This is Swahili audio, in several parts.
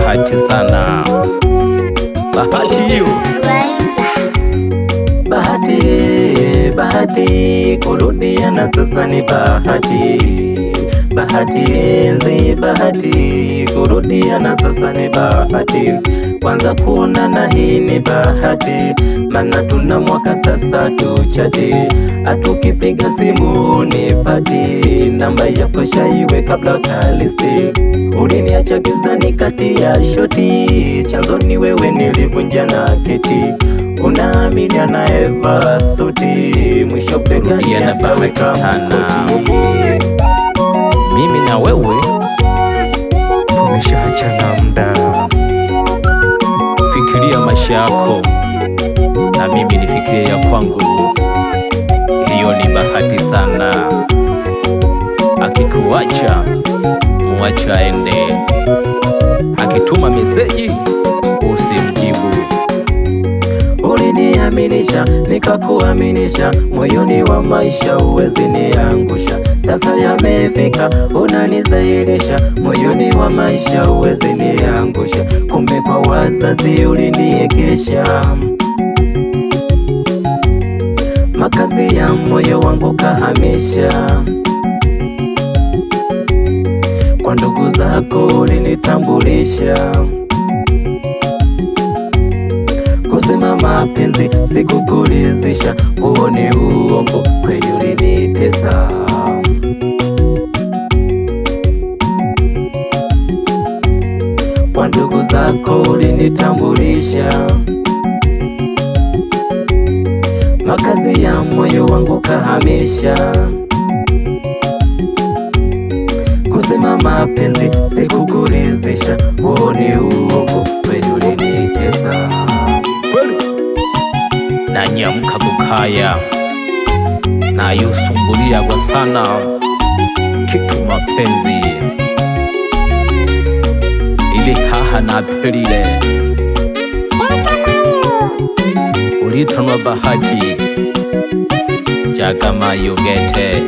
bahati sana. Bahati hiyo. Bahati kurudiana sasa ni bahati. Bahati kurudiana sasa ni bahati. Kwanza kuonana hii ni bahati, maana tuna mwaka sasa tuchati. Atukipiga simu nipati, namba yako shaiwe kabla kalisti. Uliniacha gizani kati ya shoti, chanzo ni wewe nilivunja na kiti. Unaamini anaeva suti, mwisho pegani ataweka sana. Mimi na wewe tumeshaachana muda. Fikiria maisha yako na mimi nifikirie ya kwangu. Hiyo ni bahati sana. Akikuacha muacha aende, akituma meseji usimjibu. Uliniaminisha nikakuaminisha, moyoni wa maisha uwezi niangusha. Sasa yamefika unanizahirisha, moyoni wa maisha uwezi niangusha. Kumbe kwa wazazi uliniegesha, makazi ya moyo wangu kahamisha. Kwa ndugu zako ulinitambulisha, kusema mapenzi sikukulizisha. Huo ni uongo, kweli ulinitesa. Kwa ndugu zako ulinitambulisha, makazi ya moyo wangu kahamisha. Kusema mapenzi sikukulizisha. Huo ni uongo, kweli ulinitesa. Nanyamka kukaya na yusumbulia kwa sana kitu mapenzi. Ile haha na pelile ulitanwa bahati jagama yogete.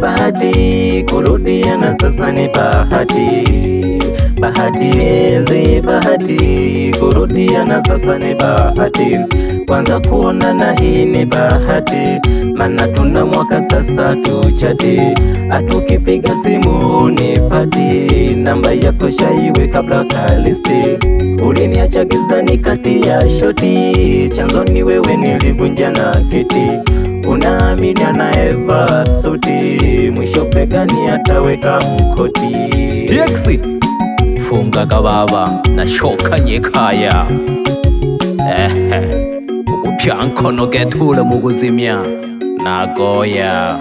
Bahati kurudiana sasa ni bahati. Bahati kurudiana sasa ni bahati. Kwanza kuonana hii ni bahati, maana tuna mwaka sasa tuchati. Atukipiga simu nipati, namba yako shaiwe kabla kalisti. Uliniacha gizani kati ya shoti, chanzo ni wewe nilivunja na kiti. Unaamini anaeva suti, mwisho pegani ataweka mkoti. TX funga kababa na shoka nyekaya. Ukupya nkono getule muguzimya nagoya.